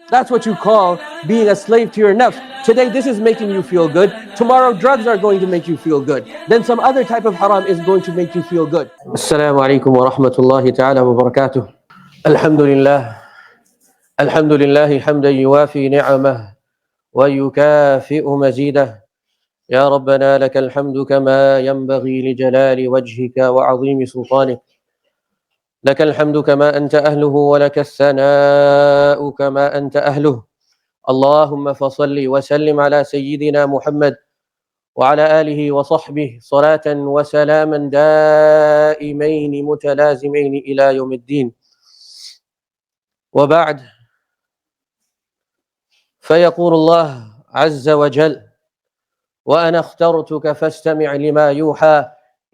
That's what you call being a slave to your nafs. Today this is making you feel good. Tomorrow drugs are going to make you feel good. Then some other type of haram is going to make you feel good. Assalamu alaikum wa rahmatullahi ta'ala wa barakatuh. Alhamdulillah. Alhamdulillahi hamdan yuwafi ni'amah wa yukafi'u mazidah. يا ربنا لك الحمد كما ينبغي لجلال وجهك وعظيم سلطانك. لك الحمد كما أنت أهله ولك الثناء كما أنت أهله. اللهم فصل وسلم على سيدنا محمد وعلى آله وصحبه صلاة وسلاما دائمين متلازمين إلى يوم الدين. وبعد، فيقول الله عز وجل: وأنا اخترتك فاستمع لما يوحى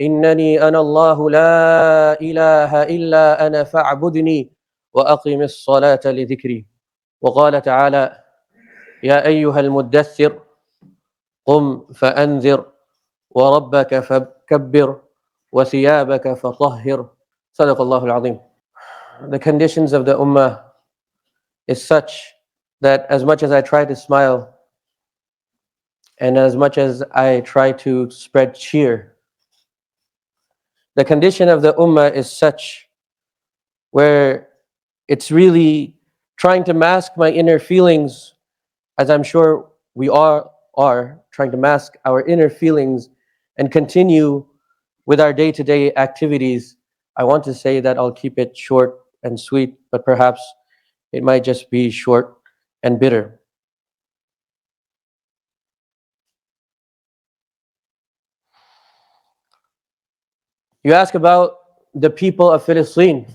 إنني أنا الله لا إله إلا أنا فاعبدني وأقم الصلاة لذكري. وقال تعالى: يا أيها المدثر قم فأنذر وربك فكبر وثيابك فطهر. صدق الله العظيم. The conditions of the ummah is such that as much as I try to smile and as much as I try to spread cheer, the condition of the ummah is such where it's really trying to mask my inner feelings, as I'm sure we all are trying to mask our inner feelings and continue with our day-to-day activities. I want to say that I'll keep it short and sweet, but perhaps it might just be short and bitter. You ask about the people of Palestine,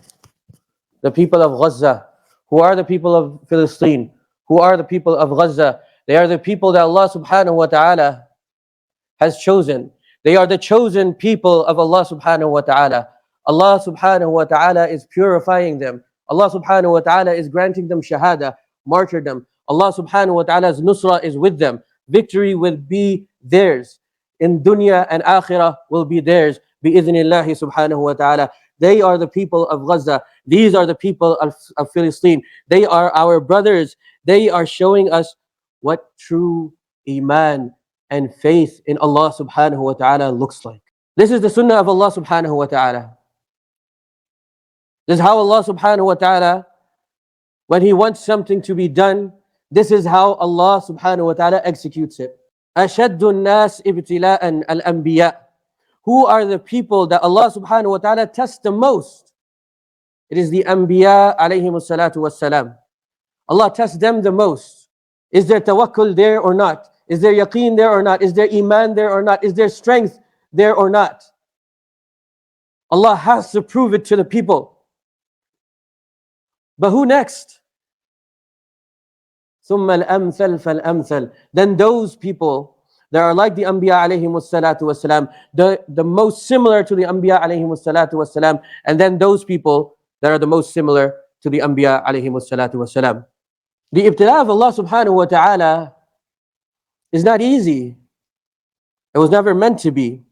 the people of Gaza. Who are the people of Palestine? Who are the people of Gaza? They are the people that Allah subhanahu wa ta'ala has chosen. They are the chosen people of Allah subhanahu wa ta'ala. Allah subhanahu wa ta'ala is purifying them. Allah subhanahu wa ta'ala is granting them shahada, martyrdom. Allah subhanahu wa ta'ala's nusra is with them. Victory will be theirs. In dunya and akhirah will be theirs. Bi-idhnillahi subhanahu wa ta'ala. They are the people of Gaza. These are the people of Palestine. They are our brothers. They are showing us what true iman and faith in Allah subhanahu wa ta'ala looks like. This is the sunnah of Allah subhanahu wa ta'ala. This is how Allah subhanahu wa ta'ala, when He wants something to be done, this is how Allah subhanahu wa ta'ala executes it. أَشَدُّ النَّاسِ إِبْتِلَاءً الْأَنْبِيَاءِ. Who are the people that Allah subhanahu wa ta'ala tests the most? It is the Anbiya alayhimu salatu wassalam. Allah tests them the most. Is there tawakkul there or not? Is there yaqeen there or not? Is there iman there or not? Is there strength there or not? Allah has to prove it to the people. But who next? ثُمَّ الْأَمْثَلْ فَالْأَمْثَلْ. Then those people that are like the Anbiya alayhimu salatu wassalam, the most similar to the Anbiya alayhimu salatu wassalam, and then those people that are the most similar to the Anbiya alayhimu salatu wassalam. The ibtila of Allah subhanahu wa ta'ala is not easy. It was never meant to be.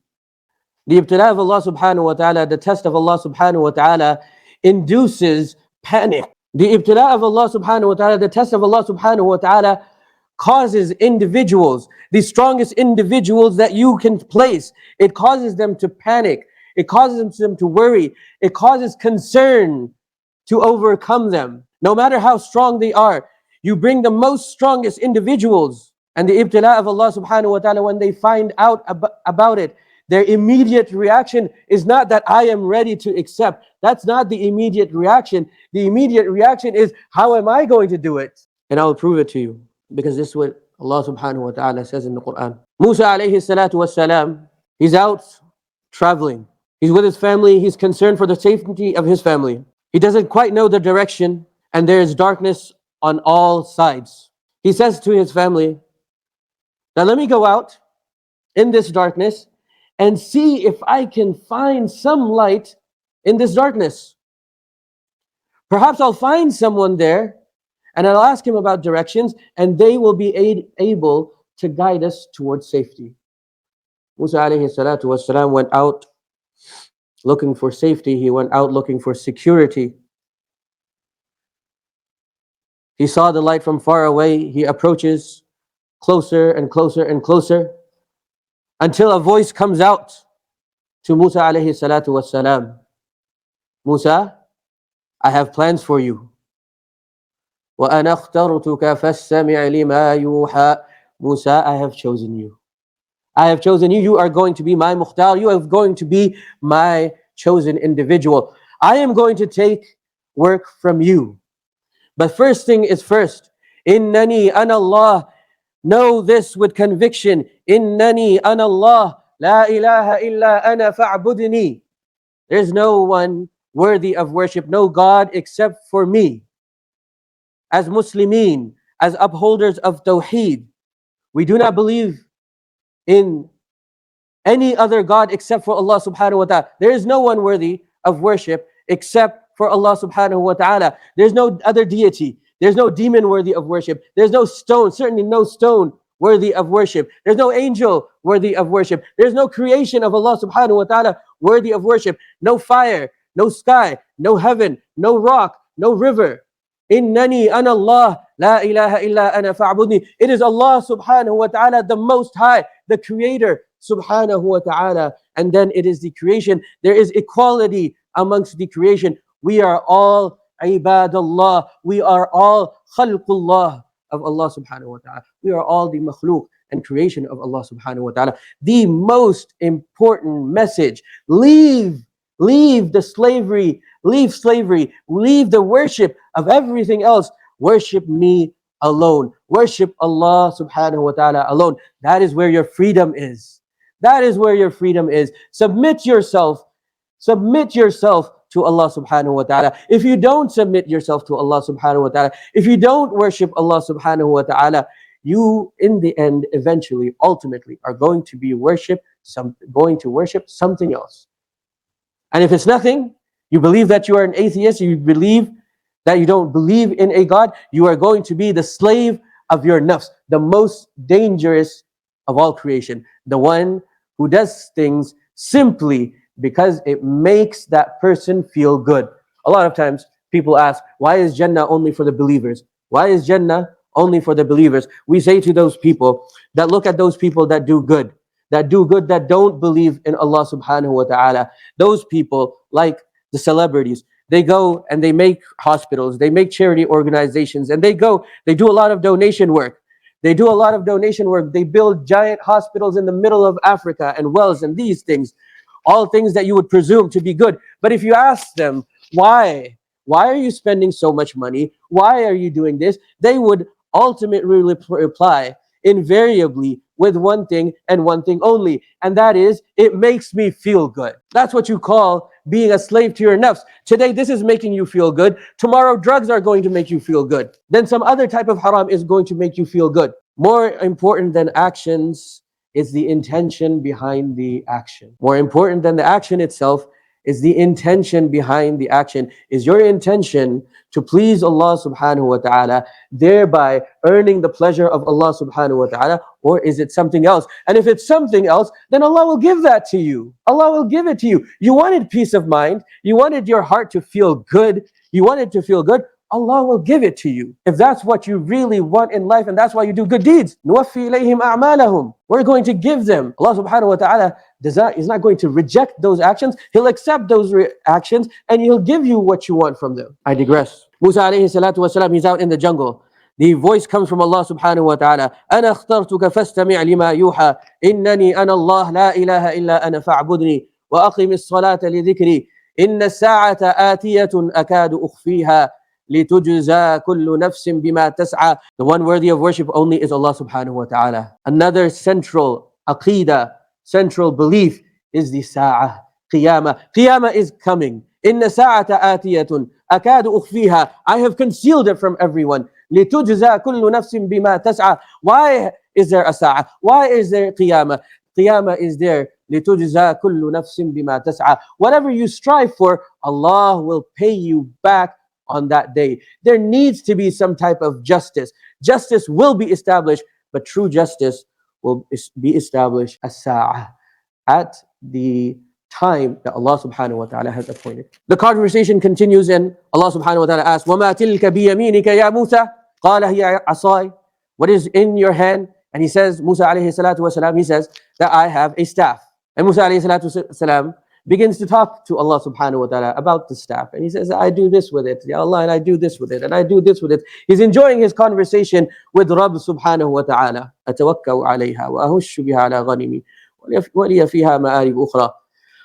The ibtila of Allah subhanahu wa ta'ala, the test of Allah subhanahu wa ta'ala, induces panic. The ibtila of Allah subhanahu wa ta'ala, the test of Allah subhanahu wa ta'ala, causes individuals, the strongest individuals that you can place, it causes them to panic. It causes them to worry. It causes concern to overcome them. No matter how strong they are, you bring the most strongest individuals, and the ibtila of Allah subhanahu wa ta'ala, when they find out about it, their immediate reaction is not that I am ready to accept. That's not the immediate reaction. The immediate reaction is, how am I going to do it? And I will prove it to you, because this is what Allah subhanahu wa ta'ala says in the Quran. Musa alayhi salatu wassalam, he's out traveling. He's with his family. He's concerned for the safety of his family. He doesn't quite know the direction, and there is darkness on all sides. He says to his family, now let me go out in this darkness and see if I can find some light in this darkness. Perhaps I'll find someone there, and I'll ask him about directions, and they will be able to guide us towards safety. Musa alayhi salatu wasalam went out looking for safety. He went out looking for security. He saw the light from far away. He approaches closer and closer and closer until a voice comes out to Musa alayhi salatu wassalam. Musa, I have plans for you. وَأَنَا اخْتَرْتُكَ فَاسْتَمِعْ لِمَا يُوحَى. Musa, I have chosen you. I have chosen you. You are going to be my mukhtar. You are going to be my chosen individual. I am going to take work from you. But first thing is first. إِنَّنِي أَنَا اللَّهُ. Know this with conviction. إِنَّنِي أَنَا اللَّهُ. لَا إِلَهَ إِلَّا أَنَا فَاعْبُدْنِي. There's no one worthy of worship, no God except for me. As Muslimin, as upholders of Tawheed, we do not believe in any other God except for Allah subhanahu wa ta'ala. There is no one worthy of worship except for Allah subhanahu wa ta'ala. There's no other deity. There's no demon worthy of worship. There's no stone, certainly no stone worthy of worship. There's no angel worthy of worship. There's no creation of Allah subhanahu wa ta'ala worthy of worship. No fire, no sky, no heaven, no rock, no river. Innani ana Allah, la ilaha illa ana fa'budni. It is Allah subhanahu wa ta'ala, the most high, the creator subhanahu wa ta'ala. And then it is the creation. There is equality amongst the creation. We are all ibadallah. We are all khalqullah of Allah subhanahu wa ta'ala. We are all the makhluk and creation of Allah subhanahu wa ta'ala. The most important message: leave the slavery, leave the worship of everything else. Worship me alone. Worship Allah subhanahu wa ta'ala alone. That is where your freedom is. That is where your freedom is. Submit yourself to Allah subhanahu wa ta'ala. If you don't submit yourself to Allah subhanahu wa ta'ala, if you don't worship Allah subhanahu wa ta'ala, you in the end, eventually, ultimately, are going to worship something else. And if it's nothing, you believe that you are an atheist, you believe that you don't believe in a God, you are going to be the slave of your nafs, the most dangerous of all creation, the one who does things simply because it makes that person feel good. A lot of times people ask, why is Jannah only for the believers? Why is Jannah only for the believers? We say to those people that look at those people that do good, that don't believe in Allah subhanahu wa ta'ala. Those people, like the celebrities, they go and they make hospitals, they make charity organizations, and they do a lot of donation work. They build giant hospitals in the middle of Africa and wells and these things, all things that you would presume to be good. But if you ask them, why are you spending so much money? Why are you doing this? They would ultimately reply invariably with one thing and one thing only, and that is, it makes me feel good. That's what you call being a slave to your nafs. Today this is making you feel good. Tomorrow drugs are going to make you feel good. Then some other type of haram is going to make you feel good. More important than actions is the intention behind the action. More important than the action itself is the intention behind the action. Is your intention to please Allah subhanahu wa ta'ala, thereby earning the pleasure of Allah subhanahu wa ta'ala, or is it something else? And if it's something else, then Allah will give that to you. Allah will give it to you. You wanted peace of mind. You wanted your heart to feel good. Allah will give it to you. If that's what you really want in life, and that's why you do good deeds, نُوَفِّي إِلَيْهِمْ أَعْمَالَهُم. We're going to give them. Allah subhanahu wa ta'ala is not going to reject those actions. He'll accept those actions and He'll give you what you want from them. I digress. Musa alayhi salatu wasalam, he's out in the jungle. The voice comes from Allah subhanahu wa ta'ala. أَنَا اخْتَرْتُكَ فَاسْتَمِعْ لِمَا يُوحَى إِنَّنِي أَنَا اللَّهُ لَا إِلَهَ إِلَّا أَنَا فَاعْبُدْنِي وَأَقِمِ الصَّلَاةَ لِذِكْرِي إِنَّ السَّاعَةَ آتِيَةٌ أَكَادُ أُخْفِيهَا لِتُجْزَى كُلُّ نَفْسٍ بِمَا تَسْعَى. The one worthy of worship only is Allah subhanahu wa ta'ala. Another central aqidah, central belief is the sa'ah, qiyamah. Qiyamah is coming. إِنَّ سَاعَةَ آتِيَةٌ أَكَادُ أُخْفِيهَا. I have concealed it from everyone. لِتُجْزَى كُلُّ نَفْسٍ بِمَا تَسْعَى. Why is there a sa'ah? Why is there qiyamah? Qiyamah is there. لِتُجْزَى كُلُّ نَفْسٍ بِمَا تَسْعَى. Whatever you strive for, Allah will pay you back on that day. There needs to be some type of justice. Justice will be established, but true justice will be established as-sa'ah, at the time that Allah subhanahu wa ta'ala has appointed. The conversation continues and Allah subhanahu wa ta'ala asks, وَمَا تِلْكَ بِيَمِينِكَ يَا مُوسَى. قال هي عصاي. What is in your hand? And he says, Musa alayhi salatu wasalam, he says that I have a staff. And Musa alayhi salatu wasalam begins to talk to Allah subhanahu wa ta'ala about the staff. And he says, I do this with it, Ya Allah, and I do this with it, and I do this with it. He's enjoying his conversation with Rabb subhanahu wa ta'ala. أتوكأ عليها وأهش بها على غنمي ولي فيها مآرب أخرى.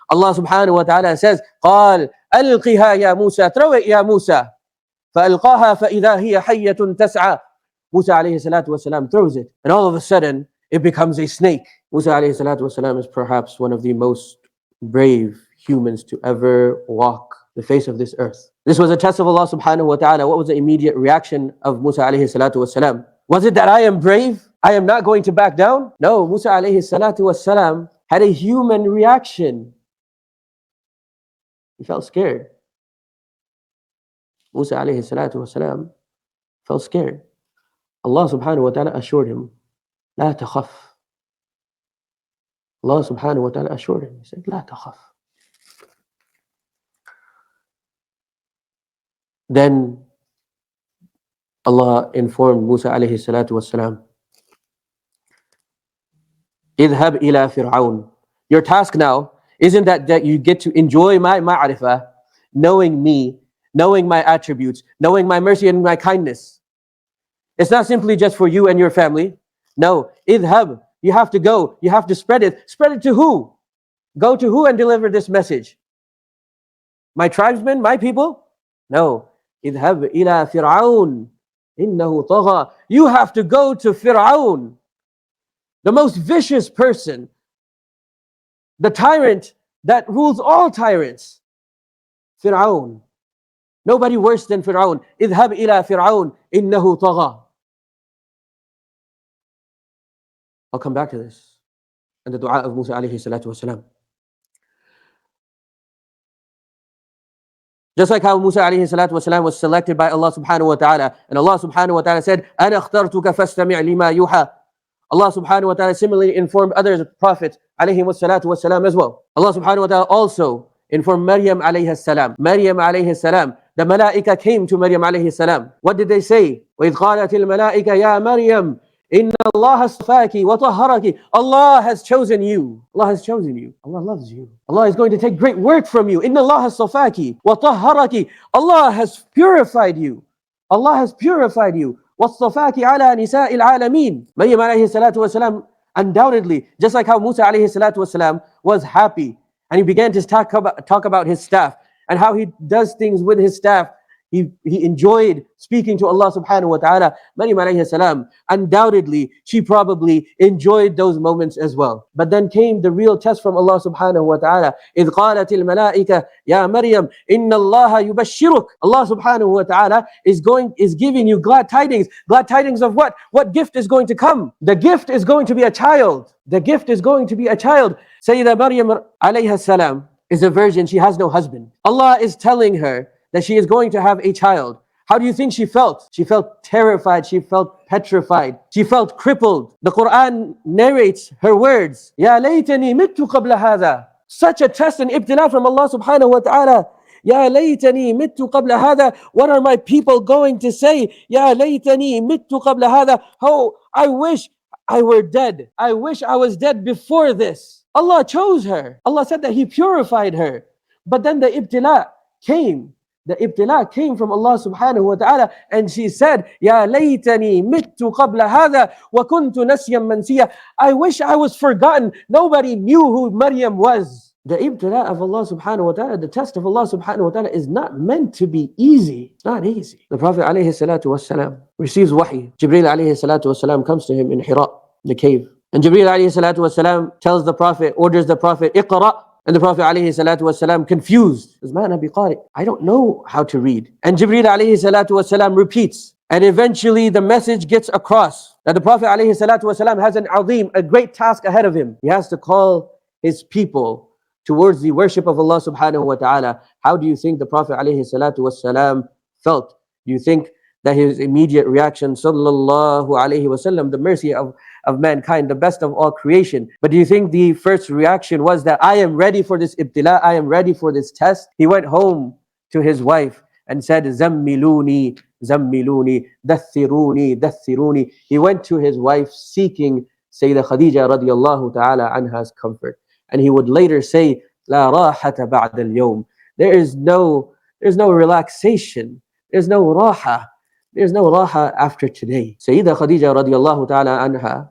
Allah subhanahu wa ta'ala says, قال ألقها يا موسى, throw it يا موسى. فألقاها فإذا هي حية تسعى. Musa alayhi salatu wasalam throws it, and all of a sudden it becomes a snake. Musa alayhi salatu wasalam is perhaps one of the most brave humans to ever walk the face of this earth. This was a test of Allah subhanahu wa ta'ala. What was the immediate reaction of Musa alayhi salatu wasalam? Was it that I am brave? I am not going to back down? No, Musa alayhi salatu wasalam had a human reaction. He felt scared. Musa alayhi salatu wasalam felt scared. Allah subhanahu wa ta'ala assured him, لا تخف. Allah subhanahu wa ta'ala assured him. He said, لا تخف. Then Allah informed Musa alayhi salatu wasalam, اذهب إلى فرعون. Your task now isn't that you get to enjoy my ma'rifah, knowing me, knowing my attributes, knowing my mercy and my kindness. It's not simply just for you and your family. No, idhab, you have to go, you have to spread it. Spread it to who? Go to who and deliver this message? My tribesmen, my people? No, idhab ila fir'aun, innahu tagha. You have to go to Fir'aun, the most vicious person, the tyrant that rules all tyrants. Fir'aun. Nobody worse than Fir'aun. Idhab ila Fir'aun, innahu tagha. I'll come back to this and the dua of Musa alayhi salatu wasalam. Just like how Musa alayhi salatu wasalam was selected by Allah subhanahu wa ta'ala, and Allah subhanahu wa ta'ala said, أَنَا اخْتَرْتُكَ فَاسْتَمِعْ لِمَا يُوحَى. Allah subhanahu wa ta'ala similarly informed other prophets alayhi salatu wasalam as well. Allah subhanahu wa ta'ala also informed Maryam alayhi salam. Maryam alayhi salam, the malaika came to Maryam alayhi salam. What did they say? وَإِذْ قَالَتِ الْمَلَائِكَ يَا مَرْيَمْ إِنَّ اللَّهَ اصْطَفَاكِ وَطَهَّرَكِ. Allah has chosen you. Allah has chosen you. Allah loves you. Allah is going to take great work from you. إِنَّ اللَّهَ اصْطَفَاكِ وَطَهَّرَكِ. Allah has purified you. Allah has purified you. وَاصْطَفَاكِ عَلَى نِسَاءِ الْعَالَمِينَ. Maryam alayhi salatu wasalam, undoubtedly, just like how Musa alayhi salatu wasalam was happy, and he began to talk about his staff and how he does things with his staff. He enjoyed speaking to Allah subhanahu wa ta'ala. Maryam alayhi salam, undoubtedly, she probably enjoyed those moments as well. But then came the real test from Allah subhanahu wa ta'ala. إِذْ قَالَتِ الْمَلَائِكَةِ يَا مَرْيَمْ إِنَّ اللَّهَ يُبَشِّرُكَ. Allah subhanahu wa ta'ala is giving you glad tidings. Glad tidings of what? What gift is going to come? The gift is going to be a child. The gift is going to be a child. Sayyidah Maryam alayha salam is a virgin. She has no husband. Allah is telling her that she is going to have a child. How do you think she felt? She felt terrified. She felt petrified. She felt crippled. The Quran narrates her words. Ya laytani mittu qabla hadha. Such a test and ibtila from Allah subhanahu wa ta'ala. Ya laytani mittu qabla hadha. What are my people going to say? Ya laytani mittu qabla hadha. Oh, I wish I were dead. I wish I was dead before this. Allah chose her. Allah said that He purified her. But then the ibtila came. The ibtila came from Allah subhanahu wa ta'ala, and she said, Ya laytani mittu qabla hadha wa kuntu nasyan mansiya. I wish I was forgotten. Nobody knew who Maryam was. The ibtila of Allah subhanahu wa ta'ala, the test of Allah subhanahu wa ta'ala is not meant to be easy. It's not easy. The Prophet alayhi salatu wassalam receives wahi. Jibreel alayhi salatu wassalam comes to him in Hira, the cave. And Jibreel alayhi salatu wassalam tells the Prophet, orders the Prophet, Iqra. And the Prophet alayhi salatu wasalam, confused, says, "Ma ana biqari. I don't know how to read." And Jibreel alayhi salatu wasalam repeats. And eventually the message gets across that the Prophet alayhi salatu wasalam has an azim, a great task ahead of him. He has to call his people towards the worship of Allah subhanahu wa ta'ala. How do you think the Prophet alayhi salatu wasalam felt? Do you think that his immediate reaction, sallallahu alayhi wasallam, the mercy of mankind, the best of all creation? But do you think the first reaction was that I am ready for this ibtila, I am ready for this test? He went home to his wife and said, Zammiluni, Zammiluni, Dathiruni, Dathiruni. He went to his wife seeking Sayyidah Khadija radiallahu ta'ala anha's comfort. And he would later say, La rahata ba'da al-yawm. There's no relaxation. There's no raha after today. Sayyidah Khadija radiallahu ta'ala anha,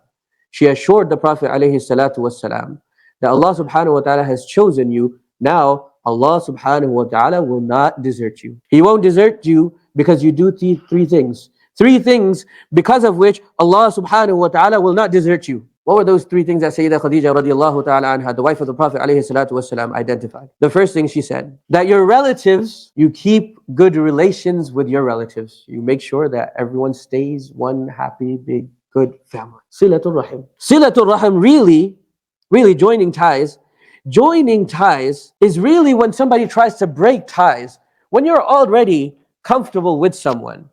she assured the Prophet alayhi salatu wasalam that Allah subhanahu wa ta'ala has chosen you. Now Allah subhanahu wa ta'ala will not desert you. He won't desert you because you do three things. Three things because of which Allah subhanahu wa ta'ala will not desert you. What were those three things that Sayyidah Khadija radiallahu ta'ala anha, the wife of the Prophet alayhi salatu wasalam, identified? The first thing she said, that your relatives, you keep good relations with your relatives. You make sure that everyone stays one happy, big, good family. Silatul Rahim. Silatul Rahim, really joining ties. Joining ties is really when somebody tries to break ties. When you're already comfortable with someone,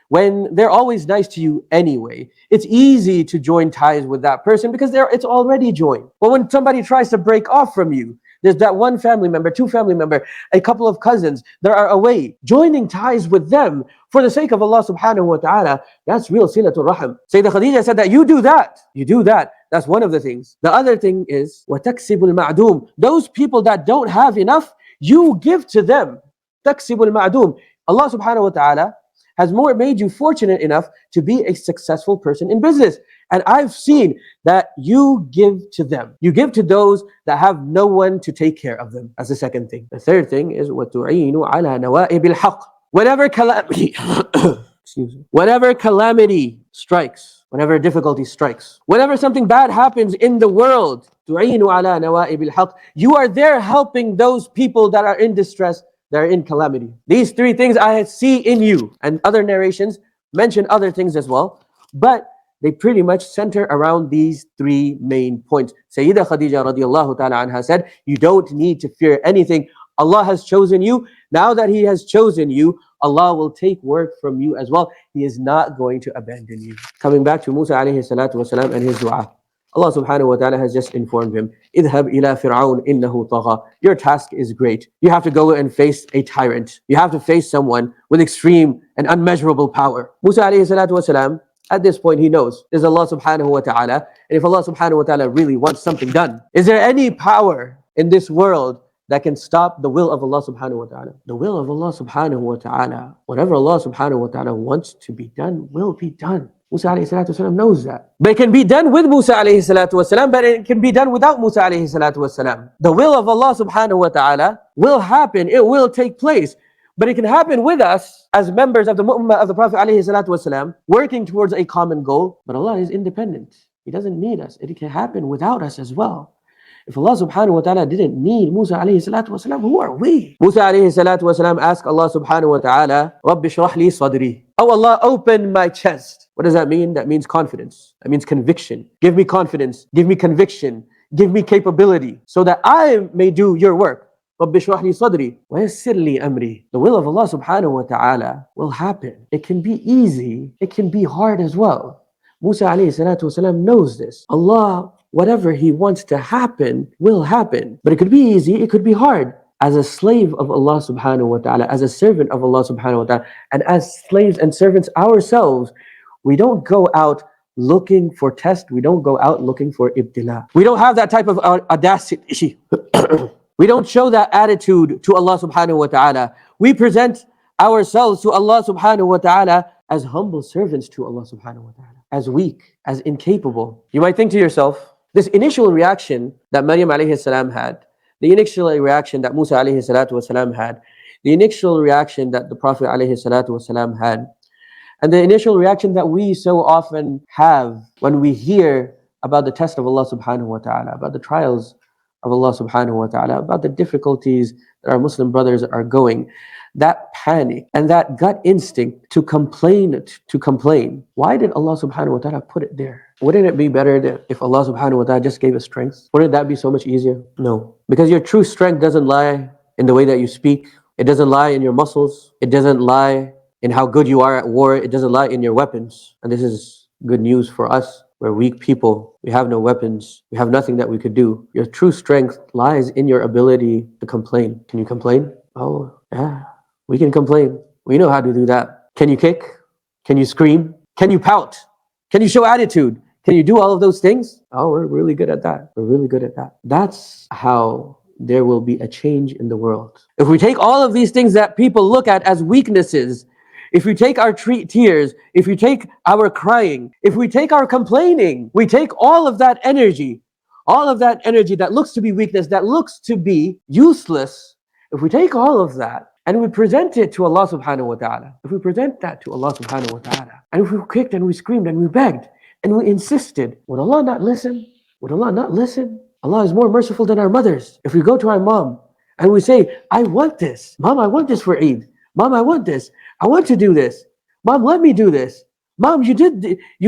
when they're always nice to you anyway, it's easy to join ties with that person because it's already joined. But when somebody tries to break off from you, there's that one family member, two family member, a couple of cousins that are away. Joining ties with them for the sake of Allah subhanahu wa ta'ala, that's real silatul rahim. Sayyidah Khadija said that you do that. That's one of the things. The other thing is, وَتَكْسِبُ الْمَعْدُومِ. Those people that don't have enough, you give to them. تَكْسِبُ الْمَعْدُومِ. Allah subhanahu wa ta'ala has made you fortunate enough to be a successful person in business. And I've seen that you give to them. You give to those that have no one to take care of them. That's the second thing. The third thing is وَتُعِينُ عَلَى نَوَائِبِ الْحَقِّ. Whenever calamity, whenever calamity strikes, whenever difficulty strikes, whenever something bad happens in the world, تُعِينُ عَلَى نَوَائِبِ الْحَقِّ. You are there helping those people that are in distress, that are in calamity. These three things I see in you. And other narrations mention other things as well. But they pretty much center around these three main points. Sayyidah Khadija radiallahu ta'ala anha said, you don't need to fear anything. Allah has chosen you. Now that He has chosen you, Allah will take work from you as well. He is not going to abandon you. Coming back to Musa alayhi salatu wasalam and his dua. Allah subhanahu wa ta'ala has just informed him, اذهب إلى فرعون إنه طغى. Your task is great. You have to go and face a tyrant. You have to face someone with extreme and unmeasurable power. Musa alayhi salatu wasalam, at this point he knows there's Allah subhanahu wa ta'ala, and if Allah subhanahu wa ta'ala really wants something done, is there any power in this world that can stop the will of Allah subhanahu wa ta'ala? The will of Allah subhanahu wa ta'ala, whatever Allah subhanahu wa ta'ala wants to be done will be done. Musa alayhi salatu wasalam knows that. But it can be done with Musa alayhi salatu wasalam, but it can be done without Musa alayhi salatu wasalam. The will of Allah subhanahu wa ta'ala will happen, it will take place. But it can happen with us as members of the ummah of the Prophet alayhi salatu wasalam, working towards a common goal. But Allah is independent. He doesn't need us. It can happen without us as well. If Allah subhanahu wa ta'ala didn't need Musa alayhi salatu wasalam, who are we? Musa alayhi salatu wasalam asked Allah subhanahu wa ta'ala, Rabbi shrah li sadri. Oh Allah, open my chest. What does that mean? That means confidence. That means conviction. Give me confidence. Give me conviction. Give me capability so that I may do your work. Rabbi shrah li sadri wa yassir li amri. The will of Allah subhanahu wa ta'ala will happen. It can be easy. It can be hard as well. Musa alayhi salatu wasalam knows this. Allah, whatever He wants to happen will happen. But it could be easy, it could be hard. As a slave of Allah subhanahu wa ta'ala, as a servant of Allah subhanahu wa ta'ala, and as slaves and servants ourselves, we don't go out looking for test. We don't go out looking for ibtila. We don't have that type of audacity. We don't show that attitude to Allah subhanahu wa ta'ala. We present ourselves to Allah subhanahu wa ta'ala as humble servants to Allah subhanahu wa ta'ala, as weak, as incapable. You might think to yourself, this initial reaction that Maryam alayhi salam had, the initial reaction that Musa alayhi salatu wasalam had, the initial reaction that the Prophet alayhi salatu wasalam had, and the initial reaction that we so often have when we hear about the test of Allah subhanahu wa ta'ala, about the trials of Allah subhanahu wa ta'ala, about the difficulties that our Muslim brothers are going, that panic and that gut instinct to complain. Why did Allah subhanahu wa ta'ala put it there? Wouldn't it be better if Allah subhanahu wa ta'ala just gave us strength? Wouldn't that be so much easier? No. Because your true strength doesn't lie in the way that you speak. It doesn't lie in your muscles. It doesn't lie in how good you are at war. It doesn't lie in your weapons. And this is good news for us. We're weak people. We have no weapons. We have nothing that we could do. Your true strength lies in your ability to complain. Can you complain? Oh, yeah. We can complain. We know how to do that. Can you kick? Can you scream? Can you pout? Can you show attitude? Can you do all of those things? Oh, we're really good at that. We're really good at that. That's how there will be a change in the world. If we take all of these things that people look at as weaknesses, if we take our tears, if we take our crying, if we take our complaining, we take all of that energy that looks to be weakness, that looks to be useless, if we take all of that and we present it to Allah subhanahu wa ta'ala, if we present that to Allah subhanahu wa ta'ala, and if we kicked and we screamed and we begged and we insisted, would Allah not listen? Would Allah not listen? Allah is more merciful than our mothers. If we go to our mom and we say, I want this. Mom, I want this for Eid. Mom, I want this. I want to do this. Mom, let me do this. Mom, you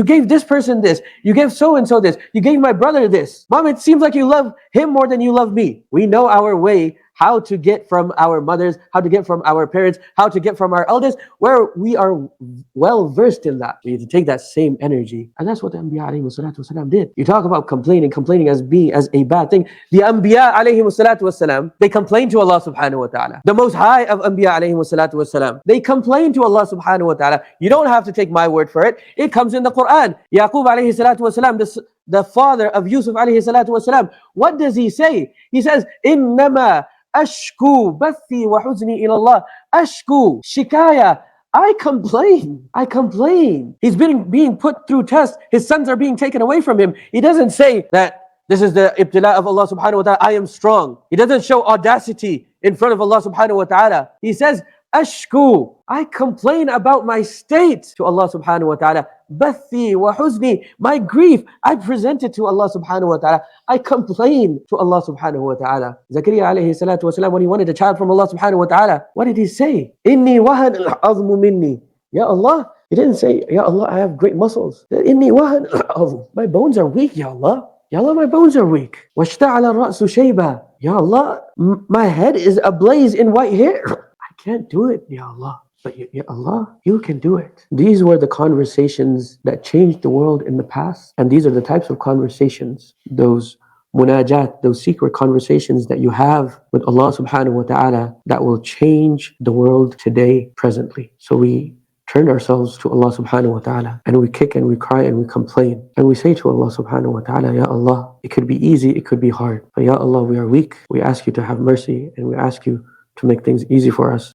gave this person this. You gave so-and-so this. You gave my brother this. Mom, it seems like you love him more than you love me. We know our way, how to get from our mothers, how to get from our parents, how to get from our elders, where we are well versed in that. We need to take that same energy. And that's what the Anbiya alayhi salatu wasalam did. You talk about complaining as a bad thing. The Anbiya alayhi salatu wasalam, they complain to Allah subhanahu wa ta'ala. The most high of Anbiya alayhi salatu wasalam, they complain to Allah subhanahu wa ta'ala. You don't have to take my word for it. It comes in the Quran. Yaqub alayhi salatu wasalam, the father of Yusuf alayhi salatu wasalam, what does he say? He says, إِنَّمَا أشكو بثي وحزني إلى الله. Ashku, shikaya. I complain. He's being put through tests. His sons are being taken away from him. He doesn't say that this is the ibtila of Allah subhanahu wa ta'ala. I am strong. He doesn't show audacity in front of Allah subhanahu wa ta'ala. He says, Ashku, I complain about my state to Allah subhanahu wa ta'ala. Bathi wa huzni, my grief, I present it to Allah subhanahu wa ta'ala. I complain to Allah subhanahu wa ta'ala. Zakaria alayhi salatu wasalam, when he wanted a child from Allah subhanahu wa ta'ala, what did he say? Inni wahan al-azmu minni. Ya Allah, he didn't say, Ya Allah, I have great muscles. Inni wahan al-azmu, my bones are weak, Ya Allah. Ya Allah, my bones are weak. Washta'ala ra'su shayba. Ya Allah, my head is ablaze in white hair. I can't do it, Ya Allah. But Ya Allah, you can do it. These were the conversations that changed the world in the past. And these are the types of conversations, those munajat, those secret conversations that you have with Allah subhanahu wa ta'ala that will change the world today, presently. So we turn ourselves to Allah subhanahu wa ta'ala and we kick and we cry and we complain. And we say to Allah subhanahu wa ta'ala, Ya Allah, it could be easy, it could be hard. But Ya Allah, we are weak. We ask you to have mercy and we ask you to make things easy for us.